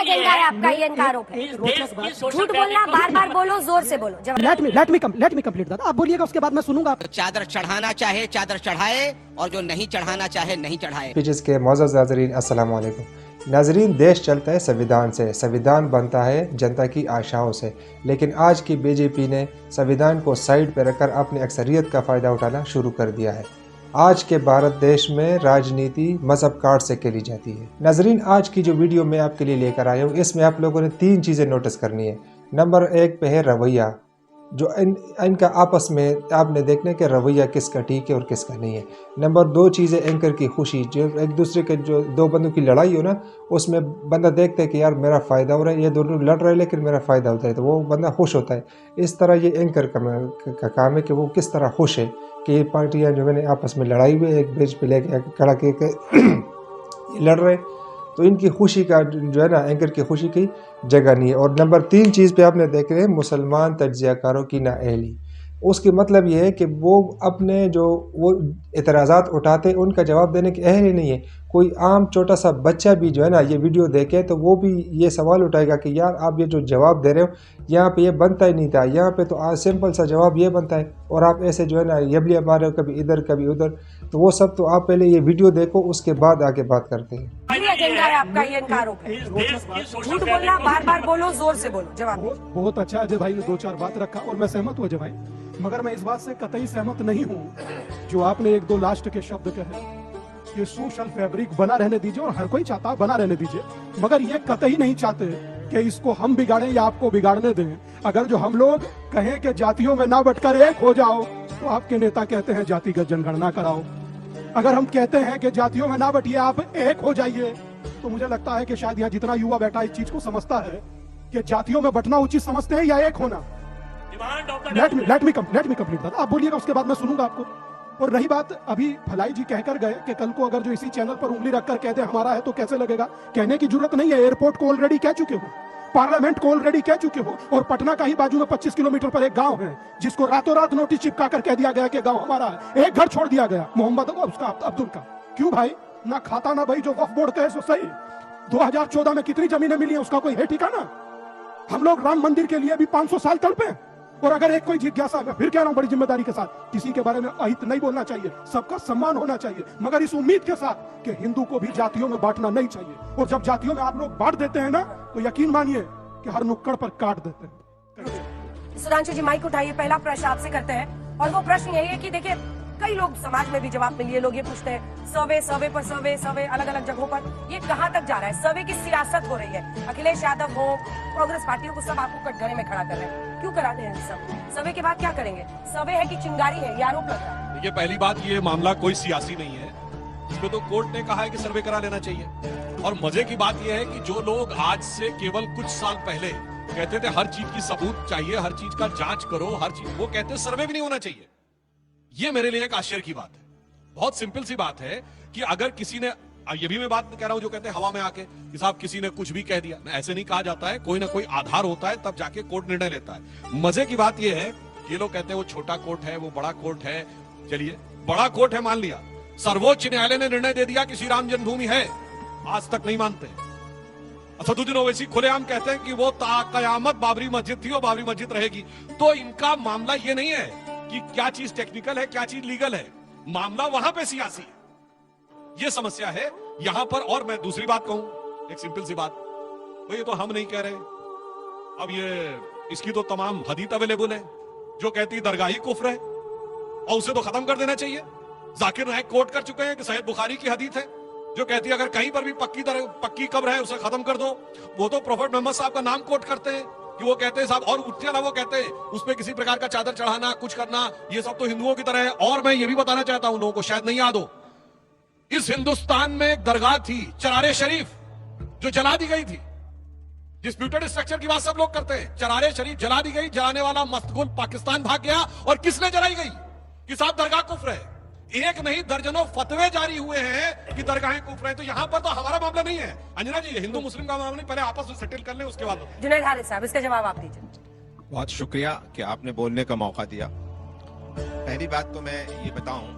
Agenda है आपका, ये इनका आरोप है। झूठ बोलना, बार बार बोलो, जोर से बोलो। लेट मी कंप्लीट दादा, आप बोलिएगा उसके बाद मैं सुनूंगा। चादर चढ़ाना चाहे चादर चढ़ाए और जो नहीं चढ़ाना चाहे नहीं चढ़ाए। पेजेस के मौजूद नाजरीन अस्सलाम वालेकुम। नाजरीन, देश चलता है संविधान से, संविधान बनता है जनता की आशाओं से, लेकिन आज की बीजेपी ने संविधान को साइड पर रखकर अपनी अक्सरियत का फ़ायदा उठाना शुरू कर दिया है। आज के भारत देश में राजनीति मजहब कार्ड से खेली जाती है। नाजरीन, आज की जो वीडियो मैं आपके लिए लेकर आया हूँ, इसमें आप लोगों ने 3 चीज़ें नोटिस करनी है। नंबर 1 पे है रवैया, जो इनका आपस में आपने देखने के रवैया किसका ठीक है और किसका नहीं है। नंबर 2 चीज़ें एंकर की खुशी, जो एक दूसरे के जो 2 बंदों की लड़ाई हो ना, उसमें बंदा देखता है कि यार मेरा फ़ायदा हो रहा है, ये दोनों लड़ रहे हैं लेकिन मेरा फ़ायदा होता है, तो वो बंदा खुश होता है। इस तरह ये एंकर का काम है कि वो किस तरह खुश है कि ये पार्टियाँ जो मैंने आपस में लड़ाई हुई एक बेंच पे लेके खड़ा के लड़ रहे, तो इनकी खुशी का जो है ना, एंकर की खुशी की जगह नहीं है। और नंबर 3 चीज़ पे आपने देख रहे हैं मुसलमान तज्ज़ियाकारों की नाअहली। उसकी मतलब ये है कि वो अपने जो वो एतराज़ात उठाते हैं उनका जवाब देने के अहल ही नहीं है। कोई आम छोटा सा बच्चा भी जो है ना ये वीडियो देखे तो वो भी ये सवाल उठाएगा कि यार आप ये जो जवाब दे रहे हो यहाँ पे ये बनता ही नहीं था, यहाँ पे तो आज सिंपल सा जवाब ये बनता है और आप ऐसे जो है ना यबलिया मार रहे हो, कभी इधर कभी उधर। तो वो सब तो आप पहले ये वीडियो देखो, उसके बाद आगे बात करते हैं। एजेंडा है आपका, ये इनका आरोप है। झूठ बोलना, बार बार बोलो, जोर से बोलो। जवाब बहुत अच्छा अजय भाई ने 2-4 बात रखा और मैं सहमत हूँ अजय भाई, मगर मैं इस बात से कतई सहमत नहीं हूँ जो आपने 1-2 लास्ट के शब्द कहे। ये सोशल फैब्रिक बना रहने दीजिए और हर कोई चाहता है बना रहने दीजिए, मगर ये कतई नहीं चाहते कि इसको हम बिगाड़ें या आपको बिगाड़ने दें। अगर जो हम लोग कहें कि जातियों में ना बटकर एक हो जाओ, तो आपके नेता कहते हैं जातिगत जनगणना कराओ। अगर हम कहते हैं कि जातियों में ना बटिए, आप एक हो जाइए, तो मुझे लगता है कि शायद यहाँ जितना युवा बैठा इस चीज को समझता है कि जातियों में बटना उचित समझते हैं या एक होना। लेट मी कंप्लीट दादा, आप बोलिएगा उसके बाद मैं सुनूंगा आपको। और रही बात, अभी भलाई जी कहकर गए कि कल को अगर जो इसी चैनल पर उंगली रखकर कहते हमारा है तो कैसे लगेगा। कहने की जरूरत नहीं है, एयरपोर्ट को ऑलरेडी कह चुके हो, पार्लियामेंट को ऑलरेडी कह चुके हो, और पटना का ही बाजू में 25 किलोमीटर पर एक गांव है जिसको रातों रात नोटिस चिपका कर कह दिया गया कि गांव हमारा है। एक घर छोड़ दिया गया मोहम्मद उसका अब्दुल का। क्यों भाई? ना खाता ना भाई, जो वक्फ बोर्ड का है सो सही। 2014 में कितनी जमीनें मिली है उसका कोई है ठिकाना? हम लोग राम मंदिर के लिए भी 500 साल तड़पे। और अगर एक कोई जिज्ञासा, मैं फिर कह रहा हूं बड़ी जिम्मेदारी के साथ, किसी के बारे में अहित नहीं बोलना चाहिए, सबका सम्मान होना चाहिए, मगर इस उम्मीद के साथ कि हिंदू को भी जातियों में बांटना नहीं चाहिए। और जब जातियों में आप लोग बांट देते हैं ना, तो यकीन मानिए कि हर नुक्कड़ पर काट देते हैं। सुधांशु जी माइक उठाइए, पहला प्रश्न आपसे करते हैं और वो प्रश्न यही है कि देखिए कई लोग समाज में भी जवाब मिली है, लोग ये पूछते हैं सर्वे पर सर्वे अलग अलग जगहों पर, ये कहाँ तक जा रहा है? सर्वे की सियासत हो रही है, अखिलेश यादव हो, कांग्रेस पार्टियों को सब आपको कटघरे में खड़ा कर रहे हैं। क्यों कराते हैं सब? सर्वे के बाद क्या करेंगे? सर्वे है कि चिंगारी है, ये आरोप लग रहा है। देखिए, पहली बात, ये मामला कोई सियासी नहीं है, इसको तो कोर्ट ने कहा है कि सर्वे करा लेना चाहिए। और मजे की बात यह है कि जो लोग आज से केवल कुछ साल पहले कहते थे हर चीज की सबूत चाहिए, हर चीज का जांच करो, हर चीज, वो कहते सर्वे भी नहीं होना चाहिए। ये मेरे लिए एक आश्चर्य की बात है। बहुत सिंपल सी बात है कि अगर किसी ने, ये भी मैं बात कह रहा हूं जो कहते हैं हवा में आके कि साहब किसी ने कुछ भी कह दिया, ऐसे नहीं कहा जाता है, कोई ना कोई आधार होता है, तब जाके कोर्ट निर्णय लेता है। मजे की बात यह है, ये लोग कहते हैं वो छोटा कोर्ट है, वो बड़ा कोर्ट है। चलिए, बड़ा कोर्ट है मान लिया, सर्वोच्च न्यायालय ने निर्णय दे दिया कि श्री राम जन्मभूमि है, आज तक नहीं मानते। असदुद्दीन ओवैसी खुलेआम कहते हैं कि वो कयामत बाबरी मस्जिद थी, वो बाबरी मस्जिद रहेगी। तो इनका मामला ये नहीं है कि क्या चीज टेक्निकल है, क्या चीज लीगल है, मामला वहां पे सियासी है, ये समस्या है यहां पर। और मैं दूसरी बात कहूं, एक सिंपल सी बात, भाई ये तो हम नहीं कह रहे, अब ये इसकी तो तमाम हदीत अवेलेबल है जो कहती दरगाह ही कुफ्र है और उसे तो खत्म कर देना चाहिए। जाकिर नायक कोट कर चुके हैं कि सैयद बुखारी की हदीत है जो कहती है अगर कहीं पर भी पक्की कब्र है उसे खत्म कर दो। वो तो प्रोफेट मोहम्मद साहब का नाम कोट करते हैं कि वो कहते हैं साहब, और उसके अलावा वो कहते हैं उसमें किसी प्रकार का चादर चढ़ाना, कुछ करना, ये सब तो हिंदुओं की तरह है। और मैं ये भी बताना चाहता हूं, लोगों को शायद नहीं याद हो, इस हिंदुस्तान में एक दरगाह थी चरारे शरीफ जो जला दी गई थी। डिस्प्यूटेड स्ट्रक्चर की बात सब लोग करते हैं, चरारे शरीफ जला दी गई, जलाने वाला मस्तगुल पाकिस्तान भाग गया। और किसने जलाई गई? कि साहब दरगाह कुफ्र है। एक नहीं दर्जनों फतवे जारी हुए हैं कि दरगाहें कुफ्र है। तो यहाँ पर तो हमारा मामला नहीं है अंजना जी, हिंदू मुस्लिम का मामला नहीं, पहले आपस में सेटल कर लें उसके बाद। जुनैद हारिस साहब, इसका जवाब आप दीजिए। बहुत शुक्रिया कि आपने बोलने का मौका दिया। पहली बात तो मैं ये बताऊं,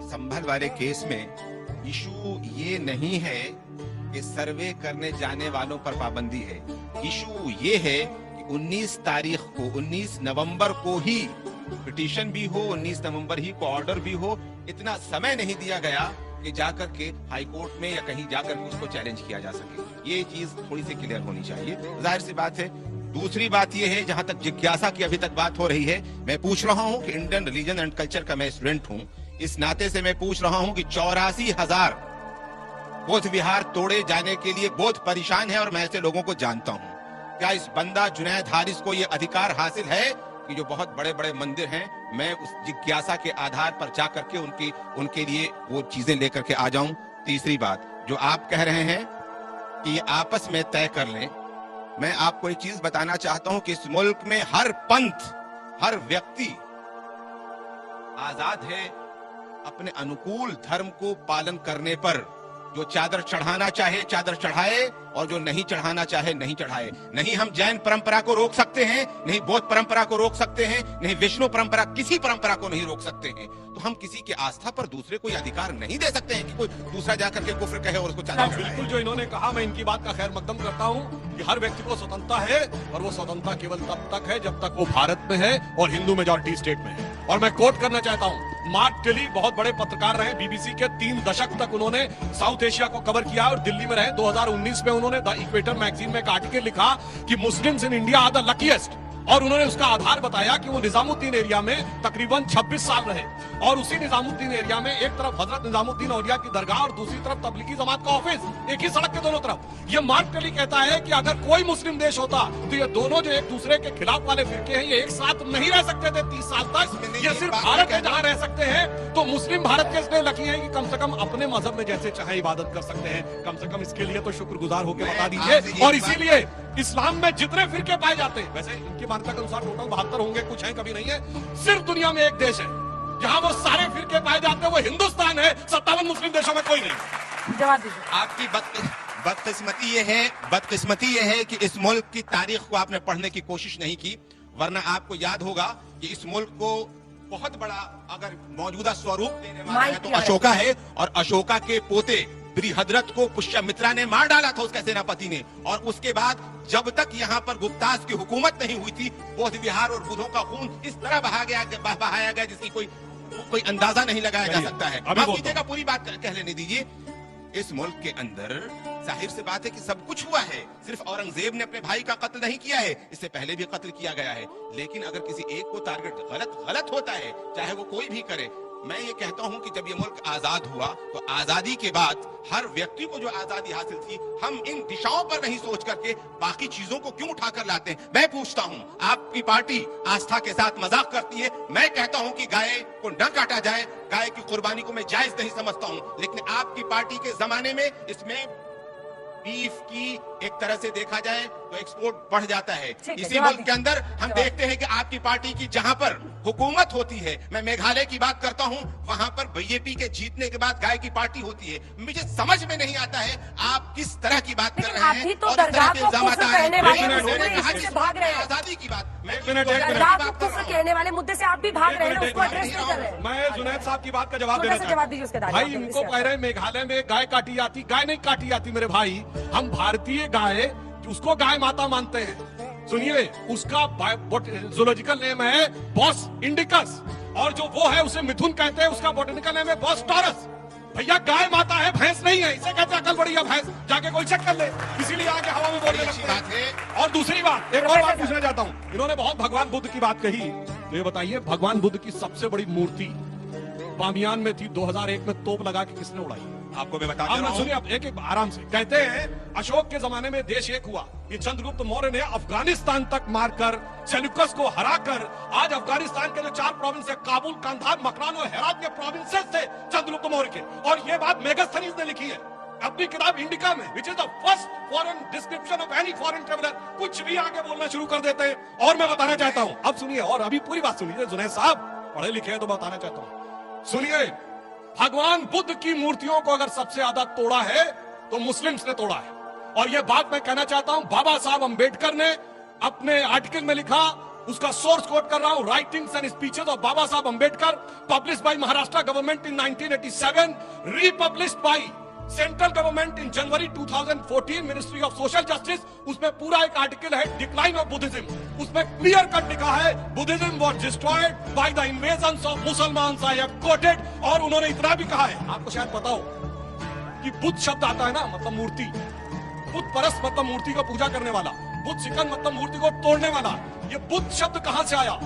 संभल वाले केस में इशू ये नहीं है कि सर्वे करने जाने वालों पर पाबंदी है। इशू ये है कि 19 तारीख को 19 नवंबर को ही पिटीशन भी हो, 19 नवंबर ही को ऑर्डर भी हो। इतना समय नहीं दिया गया कि जाकर के हाई कोर्ट में या कहीं जाकर के उसको चैलेंज किया जा सके। ये चीज थोड़ी सी क्लियर होनी चाहिए, जाहिर सी बात है। दूसरी बात यह है, जहां तक जिज्ञासा की अभी तक बात हो रही है, मैं पूछ रहा हूं कि इंडियन रिलीजन एंड कल्चर का मैं स्टूडेंट हूं, इस नाते से मैं पूछ रहा हूं कि 84,000 बौद्ध विहार तोड़े जाने के लिए बौद्ध परेशान है और मैं ऐसे लोगों को जानता हूं। क्या इस बंदा जुनैद हारिस को यह अधिकार हासिल है कि जो बहुत बड़े बड़े मंदिर हैं, मैं उस जिज्ञासा के आधार पर जाकर के उनके लिए वो चीजें लेकर के आ जाऊं? तीसरी बात, जो आप कह रहे हैं कि ये आपस में तय कर लें, मैं आपको एक चीज बताना चाहता हूं कि इस मुल्क में हर पंथ, हर व्यक्ति आजाद है अपने अनुकूल धर्म को पालन करने पर। जो चादर चढ़ाना चाहे चादर चढ़ाए और जो नहीं चढ़ाना चाहे नहीं चढ़ाए। नहीं हम जैन परंपरा को रोक सकते हैं, नहीं बौद्ध परंपरा को रोक सकते हैं, नहीं विष्णु परंपरा, किसी परंपरा को नहीं रोक सकते हैं। तो हम किसी की आस्था पर दूसरे को अधिकार नहीं दे सकते हैं कि कोई दूसरा जाकर के कुफ्र कहे और उसको चादर चढ़ाए। बिल्कुल, जो इन्होंने कहा मैं इनकी बात का खैर मकदम करता हूँ कि हर व्यक्ति को स्वतंत्रता है और वो स्वतंत्रता केवल तब तक है जब तक वो भारत में है और हिंदू मेजॉरिटी स्टेट में है। और मैं कोट करना चाहता हूँ, मार्क टेली बहुत बड़े पत्रकार रहे, बीबीसी के 3 दशक तक उन्होंने साउथ एशिया को कवर किया और दिल्ली में रहे। 2019 में उन्होंने द इक्वेटर मैगजीन में एक आर्टिकल लिखा कि Muslims in India are the luckiest, और उन्होंने उसका आधार बताया कि वो निजामुद्दीन एरिया में तकरीबन 26 साल रहे और उसी निजामुद्दीन एरिया में एक तरफ हजरत निजामुद्दीन औलिया की दरगाह और दूसरी तरफ तबलीगी जमात का ऑफिस, एक ही सड़क के दोनों तरफ। ये मार्क टेली कहता है कि अगर कोई मुस्लिम देश होता तो ये दोनों जो एक दूसरे के खिलाफ वाले फिरके हैं, ये एक साथ नहीं रह सकते थे 30 साल तक। ये सिर्फ भारत में जहां रह सकते हैं तो मुस्लिम भारत के इसलिए लकी हैं कि कम से कम अपने मजहब में जैसे चाहे इबादत कर सकते हैं। कम से कम इसके लिए तो शुक्रगुजार होकर बता दीजिए। और इसीलिए इस्लाम में जितने फिरके पाए जाते हैं, वैसे इनकी मान्यता के अनुसार टोटल 72 होंगे, कुछ हैं कभी नहीं है, सिर्फ दुनिया में एक देश है जहां वो सारे फिरके पाए जाते हैं, वो हिंदुस्तान है। 57 मुस्लिम देशों में कोई नहीं। जवाब दीजिए। आपकी बदकिस्मती ये है कि इस मुल्क की तारीख को आपने पढ़ने की कोशिश नहीं की, वरना आपको याद होगा कि इस मुल्क को बहुत बड़ा अगर मौजूदा स्वरूप देने वाला है तो अशोका है, और अशोका के पोते बृहद्रथ को पुष्यमित्रा ने मार डाला था, उसके सेनापति ने। और उसके बाद जब तक यहाँ पर गुप्तास की हुकूमत नहीं हुई थी, बौद्ध विहार और बुद्धों का खून इस तरह बहाया गया जिसकी कोई अंदाजा नहीं लगाया जा सकता है। माफ कीजिएगा, पूरी बात कह लेने दीजिए। इस मुल्क के अंदर जाहिर सी बात है कि सब कुछ हुआ है। सिर्फ औरंगजेब ने अपने भाई का कत्ल नहीं किया है, इससे पहले भी कत्ल किया गया है। लेकिन अगर किसी एक को टारगेट गलत होता है, चाहे वो कोई भी करे। मैं ये कहता हूं कि जब ये मुल्क आजाद हुआ तो आजादी के बाद हर व्यक्ति को जो आजादी हासिल थी, हम इन दिशाओं पर नहीं सोच करके बाकी चीजों को क्यों उठाकर लाते हैं। मैं पूछता हूं, आपकी पार्टी आस्था के साथ मजाक करती है। मैं कहता हूं कि गाय को न काटा जाए, गाय की कुर्बानी को मैं जायज नहीं समझता हूं, लेकिन आपकी पार्टी के जमाने में इसमें बीफ की एक तरह से देखा जाए तो एक्सपोर्ट बढ़ जाता है। इसी मुल्क के अंदर हम देखते हैं कि आपकी पार्टी की जहां पर हुकूमत होती है, मैं मेघालय की बात करता हूं, वहां पर बीजेपी के जीतने के बाद गाय की पार्टी होती है। मुझे समझ में नहीं आता है आप किस तरह की बात कर रहे हैं तो और इस तरह के इल्जाम भाग रहे हैं। आजादी की बात, कहने वाले मुद्दे से आप भी भाग रहे हैं, उसको एड्रेस नहीं कर रहे हैं। मैं जुनैद साहब की बात का जवाब देना चाहता हूं। भाई इनको कह रहे हैं मेघालय में गाय काटी जाती, गाय नहीं काटी जाती मेरे भाई। हम भारतीय गाय, उसको गाय माता मानते हैं। सुनिए, उसका जूलॉजिकल नेम है बॉस इंडिकस, और जो वो है उसे मिथुन कहते हैं, उसका बॉटनिकल नेम है बॉस टॉरस। भैया गाय माता है, भैंस नहीं है, इसे कहते हैं अकल बड़ी है भैंस, जाके कोई चेक कर ले। इसीलिए आगे हवा में बोलने लगती बात है। और दूसरी बात, एक और बात पूछना चाहता हूँ। इन्होंने बहुत भगवान बुद्ध की बात कही, तो ये बताइए भगवान बुद्ध की सबसे बड़ी मूर्ति बामियान में थी, 2001 में तोप लगा के किसने उड़ाई? आपको मैं बता रहा हूं। सुनिए, आप एक आराम से। कहते हैं अशोक के जमाने में देश एक हुआ, ये चंद्रगुप्त मौर्य ने अफगानिस्तान तक मारकर सेल्यूकस को हराकर आज अफगानिस्तान के जो 4 प्रोविंस है, काबुल, कंधार, मकरान और हेरात के प्रोविंसेस थे चंद्रगुप्त मौर्य के। और ये बात मेगास्थनीज ने लिखी है अपनी किताब इंडिका में, which is the first foreign description of any foreign traveller. कुछ भी आगे बोलना शुरू कर देते हैं। और मैं बताना चाहता हूं, अब सुनिए, और अभी पूरी बात सुनिए। जुनैद साहब पढ़े लिखे हैं तो बताना चाहता हूं, सुनिए। भगवान बुद्ध की मूर्तियों को अगर सबसे ज्यादा तोड़ा है तो मुस्लिम्स ने तोड़ा है। और यह बात मैं कहना चाहता हूं, बाबा साहब अंबेडकर ने अपने आर्टिकल में लिखा, उसका सोर्स कोट कर रहा हूं, writings and speeches of Baba Saheb Ambedkar, published by Maharashtra government in 1987, republished by central government in January 2014 ministry of social justice, उसमें पूरा एक आर्टिकल है डिक्लाइन ऑफ बुद्धिज्म। उसमें क्लियर कट लिखा है Buddhism was destroyed by the invasions of Musalmans. I have quoted. और उन्होंने इतना भी कहा है, आपको शायद पता हो कि बुद्ध शब्द आता है ना, मतलब मूर्ति। बुद्ध परस मतलब मूर्ति को पूजा करने वाला, बुद्ध शिकन मतलब मूर्ति को तोड़ने वाला। ये बुद्ध शब्द कहां से आया?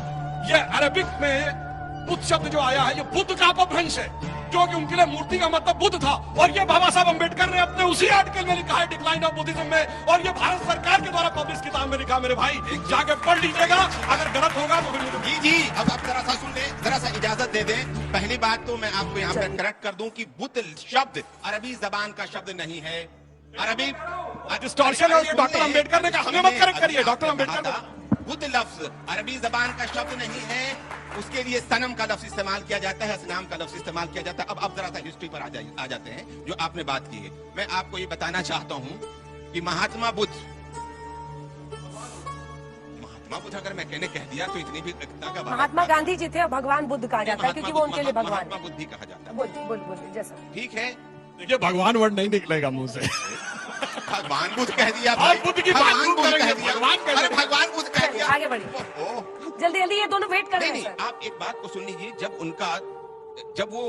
ये अरबिक में बुद्ध शब्द जो आया है, ये बुद्ध का अपभ्रंश है, क्योंकि उनके लिए मूर्ति का मतलब बुद्ध था। और ये बाबा साहब अंबेडकर ने अपने उसी आर्टिकल में लिखा है डिक्लाइन ऑफ बुद्धिज्म में, और ये भारत सरकार के द्वारा पब्लिश किताब में लिखा। मेरे भाई जाके पढ़ लीजिएगा, अगर गलत होगा तो फिर जी जी, अब आप जरा सा सुन ले, जरा सा इजाजत दे दें। पहली बात तो मैं आपको यहाँ पे करेक्ट कर दूं कि बुद्ध शब्द अरबी जबान का शब्द नहीं है। अरबी डिस्टॉर्शन है, डॉक्टर अंबेडकर ने कहा, हमें मत करेक्ट करिए। डॉक्टर अंबेडकर ने बुद्ध लफ्ज अरबी जबान का शब्द नहीं है, उसके लिए सनम का लफ्ज इस्तेमाल किया जाता है, असनाम का लफ्ज इस्तेमाल किया जाता है। अब जरा सा हिस्ट्री पर आ जाते हैं, जो आपने बात की है। मैं आपको ये बताना चाहता हूं कि महात्मा बुद्ध अगर मैं कहने कह दिया तो इतनी भी इतना का महात्मा गांधी जी थे और भगवान बुद्ध कहा जाता है, क्योंकि वो उनके लिए भगवान महात्मा बुद्ध ही कहा जाता है। बोल जैसा ठीक है, देखिए भगवान वर्ड नहीं निकलेगा मुंह से। भगवान बुद्ध कह दिया, और बुद्ध की बात भगवान क्यों बुद्ध करेंगे? कह दिया, भगवान कह अरे दिया। भगवान बुद्ध कह दिया। आगे बढ़िए, ओह, जल्दी जल्दी, ये दोनों वेट कर रहे नहीं हैं नहीं, सर। आप एक बात को सुन लीजिए। जब वो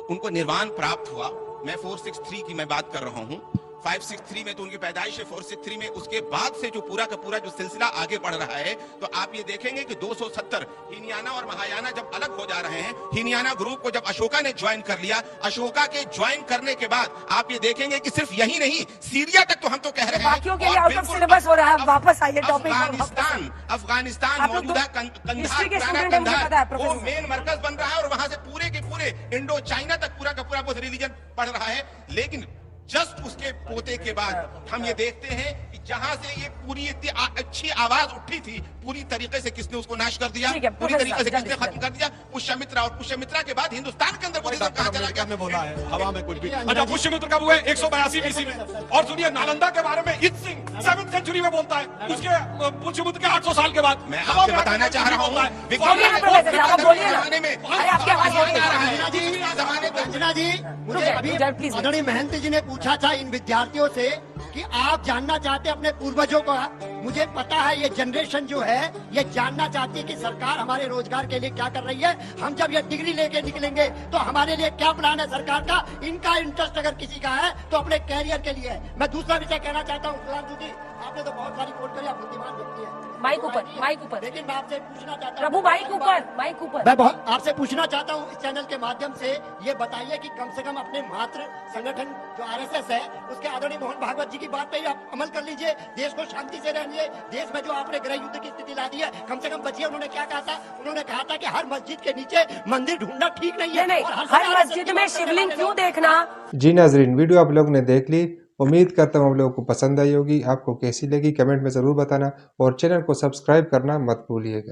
उनको निर्वाण प्राप्त हुआ, मैं 463 की मैं बात कर रहा हूँ, 563 में तो उनकी पैदाइश है, 463 में। उसके बाद से जो पूरा का पूरा जो सिलसिला आगे बढ़ रहा है, तो आप ये देखेंगे कि 270 हीनयाना और महायाना जब अलग हो जा रहे हैं, हीनयाना ग्रुप को जब अशोका ने ज्वाइन कर लिया, अशोका के ज्वाइन करने के बाद आप ये देखेंगे कि सिर्फ यही नहीं, सीरिया तक तो हम तो कह रहे हैं। बाकियों के लिए और आउट ऑफ बिल्कुल सिलेबस हो रहा है। वापस आइए टॉपिक अफगानिस्तान आप लोग मौजूदा हिस्ट्री कंधार, के पुराना स्टूडेंट हैं, मुझे पता है, कंधार, वो प्रोफेसर। मेन मरकज बन रहा है, और वहां से पूरे के पूरे इंडो चाइना तक पूरा का पूरा वो रिलीजन बढ़ रहा है। लेकिन जस्ट उसके पोते के बाद हम ये देखते हैं कि जहां से ये पूरी इतनी अच्छी आवाज उठी थी, पूरी तरीके से किसने उसको नाश कर दिया, ठीक है, पूरी प्रोफेसर, तरीके से जल्दी, किसने खत्म कर दिया? पुष्यमित्रा। और पुष्यमित्रा के बाद हिंदुस्तान के अंदर बुद्धिज्म कहां चला गया? ने बोला है हवा में कुछ भी। अच्छा, पुष्यमित्र कब हुए? 182 BC में। और सुनिए, नालंदा के बारे में इत सिंह 7th सेंचुरी में बोलता है, उसके पुष्यमित्र के 800 साल के बाद। मैं आपसे बताना चाह रहा हूँ, बोलिए ना प्रोफेसर साहब, आप बोलिए ना। जमाने में अरे आपकी आवाज नहीं आ रहा है। जमाने तक अंजना जी, मुझे अभी जय, प्लीज। आदरणीय महंत जी ने पूछा था इन विद्यार्थियों से कि आप जानना चाहते हैं अपने पूर्वजों का। मुझे पता है ये जनरेशन जो है ये जानना चाहती है कि सरकार हमारे रोजगार के लिए क्या कर रही है। हम जब ये डिग्री लेके निकलेंगे तो हमारे लिए क्या प्लान है सरकार का। इनका इंटरेस्ट अगर किसी का है तो अपने कैरियर के लिए है। मैं दूसरा विषय कहना चाहता हूँ, सुधांशु जी आपने तो बहुत सारी कोट करी, आप बुद्धिमान व्यक्ति है। माइक ऊपर, माइक ऊपर। लेकिन मैं आपसे पूछना चाहता हूँ, प्रभु माइक ऊपर, माइक ऊपर। मैं बहुत आपसे पूछना चाहता हूँ इस चैनल के माध्यम से, ये बताइए कि कम से कम अपने मातृ संगठन जो आरएसएस है उसके आदरणीय मोहन भागवत जी की बात पे आप अमल कर लीजिए। देश को शांति से रहने, देश में जो आपने गृह युद्ध की स्थिति ला दी है, कम से कम बचिए। उन्होंने क्या कहा था? उन्होंने कहा था कि हर मस्जिद के नीचे मंदिर ढूंढना ठीक नहीं है। नहीं, और हर मस्जिद में शिवलिंग क्यों देखना? जी नाजरीन, वीडियो आप लोग ने देख ली। उम्मीद करता हूँ आप लोगों को पसंद आई होगी। आपको कैसी लगी कमेंट में ज़रूर बताना, और चैनल को सब्सक्राइब करना मत भूलिएगा।